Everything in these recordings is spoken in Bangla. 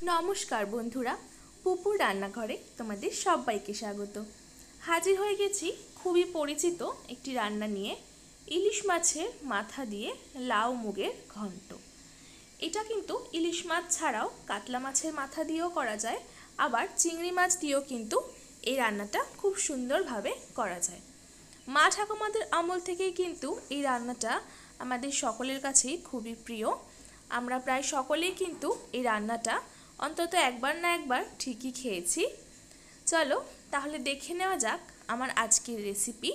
নমস্কার বন্ধুরা, পুপুর রান্নাঘরে তোমাদের সবাইকে স্বাগত। হাজির হয়ে গেছি খুবই পরিচিত একটি রান্না নিয়ে, ইলিশ মাছের মাথা দিয়ে লাউ মুগের ঘন্ট। এটা কিন্তু ইলিশ মাছ ছাড়াও কাতলা মাছের মাথা দিয়েও করা যায়, আবার চিংড়ি মাছ দিয়েও কিন্তু এই রান্নাটা খুব সুন্দরভাবে করা যায়। মা ঠাকুমাদের আমল থেকেই কিন্তু এই রান্নাটা আমাদের সকলের কাছেই খুবই প্রিয়। আমরা প্রায় সকলেই কিন্তু এই রান্নাটা অন্তত একবার না একবার ঠিকই খেয়েছি। চলো তাহলে দেখে নেওয়া যাক আমার আজকের রেসিপি।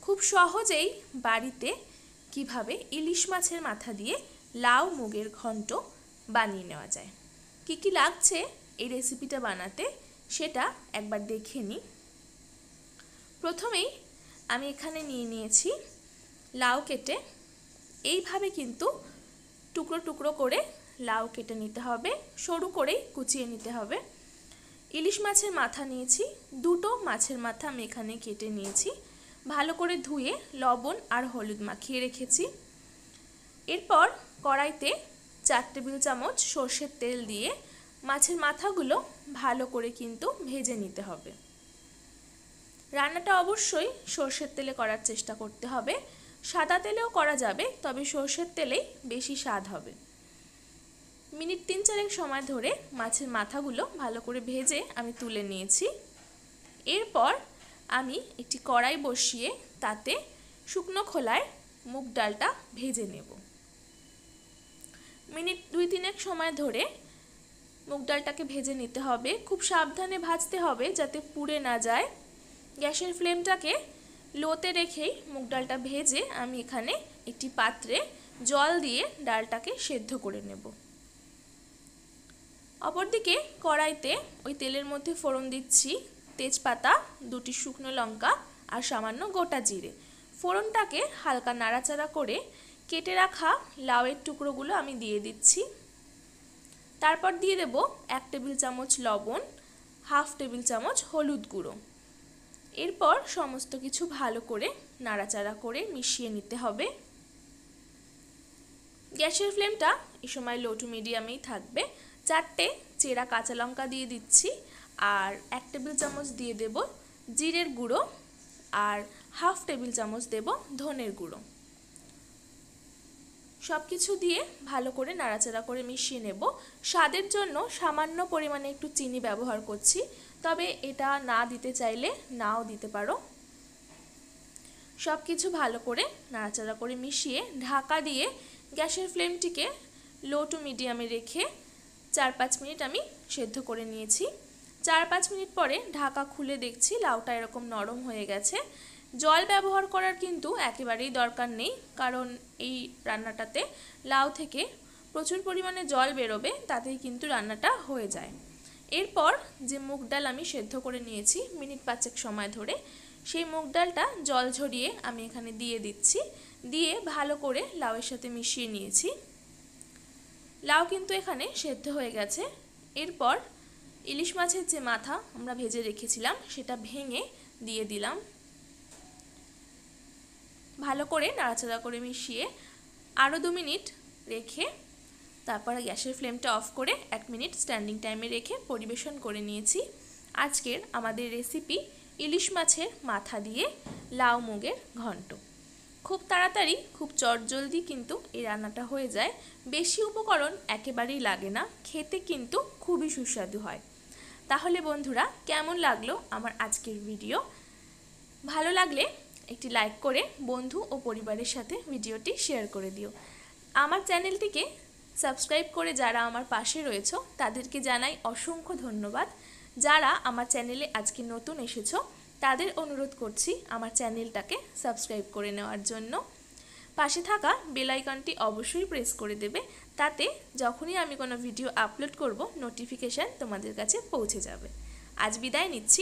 খুব সহজেই বাড়িতে কিভাবে ইলিশ মাছের মাথা দিয়ে লাউ মুগের ঘন্ট বানিয়ে নেওয়া যায়। কি কি লাগছে এই রেসিপিটা বানাতে সেটা একবার দেখে নিই। প্রথমেই আমি এখানে নিয়ে নিয়েছি লাউ কেটে। এইভাবে কিন্তু টুকরো টুকরো করে লাউ কেটে নিতে হবে, সরু করেই কুচিয়ে নিতে হবে। ইলিশ মাছের মাথা নিয়েছি, দুটো মাছের মাথা আমি এখানে কেটে নিয়েছি, ভালো করে ধুয়ে লবণ আর হলুদ মাখিয়ে রেখেছি। এরপর কড়াইতে 4 টেবিল চামচ সর্ষের তেল দিয়ে মাছের মাথাগুলো ভালো করে কিন্তু ভেজে নিতে হবে। রান্নাটা অবশ্যই সর্ষের তেলে করার চেষ্টা করতে হবে, সাদা তেলেও করা যাবে, তবে সর্ষের তেলেই বেশি স্বাদ হবে। মিনিট 3-4 সময় ধরে মাছের মাথাগুলো ভালো করে ভেজে আমি তুলে নিয়েছি। এরপর আমি একটি কড়াই বসিয়ে তাতে শুকনো খোলায় মুগ ডালটা ভেজে নেব। মিনিট 2-3 সময় ধরে মুগ ডালটাকে ভেজে নিতে হবে। খুব সাবধানে ভাজতে হবে যাতে পুড়ে না যায়। গ্যাসের ফ্লেমটাকে লোতে রেখেই মুগ ডালটা ভেজে আমি এখানে একটি পাত্রে জল দিয়ে ডালটাকে সেদ্ধ করে নেব। অপরদিকে কড়াইতে ওই তেলের মধ্যে ফোড়ন দিচ্ছি তেজপাতা, 2টি শুকনো লঙ্কা আর সামান্য গোটা জিরে। ফোড়নটাকে হালকা নাড়াচাড়া করে কেটে রাখা লাউয়ের টুকরোগুলো আমি দিয়ে দিচ্ছি। তারপর দিয়ে দেব 1 টেবিল চামচ লবণ, 1/2 টেবিল চামচ হলুদ গুঁড়ো। এরপর সমস্ত কিছু ভালো করে নাড়াচাড়া করে মিশিয়ে নিতে হবে। গ্যাসের ফ্লেমটা এই সময় লো টু মিডিয়ামেই থাকবে। 4টে চেরা কাঁচা লঙ্কা দিয়ে দিচ্ছি আর 1 টেবিল চামচ দিয়ে দেব জিরের গুঁড়ো আর 1/2 টেবিল চামচ দেব ধনের গুঁড়ো। সব কিছু দিয়ে ভালো করে নাড়াচাড়া করে মিশিয়ে নেব। স্বাদের জন্য সামান্য পরিমাণে একটু চিনি ব্যবহার করছি, তবে এটা না দিতে চাইলে নাও দিতে পারো। সব কিছু ভালো করে নাড়াচাড়া করে মিশিয়ে ঢাকা দিয়ে গ্যাসের ফ্লেমটিকে লো টু মিডিয়ামে রেখে 4-5 মিনিট আমি সেদ্ধ করে নিয়েছি। 4-5 মিনিট পরে ঢাকা খুলে দেখছি লাউটা এরকম নরম হয়ে গেছে। জল ব্যবহার করার কিন্তু একেবারেই দরকার নেই, কারণ এই রান্নাটাতে লাউ থেকে প্রচুর পরিমাণে জল বেরোবে, তাতেই কিন্তু রান্নাটা হয়ে যায়। এরপর যে মুগ ডাল আমি সেদ্ধ করে নিয়েছি মিনিট 5 সময় ধরে, সেই মুগ ডালটা জল ঝরিয়ে আমি এখানে দিয়ে দিচ্ছি। দিয়ে ভালো করে লাউয়ের সাথে মিশিয়ে নিয়েছি। লাউ কিন্তু এখানে সেদ্ধ হয়ে গেছে। এরপর ইলিশ মাছের যে মাথা আমরা ভেজে রেখেছিলাম সেটা ভেঙে দিয়ে দিলাম। ভালো করে নাড়াচাড়া করে মিশিয়ে আরও 2 মিনিট রেখে তারপরে গ্যাসের ফ্লেমটা অফ করে 1 মিনিট স্ট্যান্ডিং টাইমে রেখে পরিবেশন করে নিয়েছি আজকের আমাদের রেসিপি ইলিশ মাছের মাথা দিয়ে লাউ মুগের ঘন্ট। খুব তাড়াতাড়ি খুব চটজলদি কিন্তু এই রান্নাটা হয়ে যায়, বেশি উপকরণ একেবারেই লাগে না, খেতে কিন্তু খুবই সুস্বাদু হয়। তাহলে বন্ধুরা, কেমন লাগলো আমার আজকের ভিডিও? ভালো লাগলে একটি লাইক করে বন্ধু ও পরিবারের সাথে ভিডিওটি শেয়ার করে দিও। আমার চ্যানেলটিকে সাবস্ক্রাইব করে যারা আমার পাশে রয়েছো তাদেরকে জানাই অসংখ্য ধন্যবাদ। যারা আমার চ্যানেলে আজকে নতুন এসেছো তাদের অনুরোধ করছি আমার চ্যানেলটাকে সাবস্ক্রাইব করে নেওয়ার জন্য। পাশে থাকা বেল আইকনটি অবশ্যই প্রেস করে দেবে, তাতে যখনই আমি কোনো ভিডিও আপলোড করব নোটিফিকেশান তোমাদের কাছে পৌঁছে যাবে। আজ বিদায় নিচ্ছি।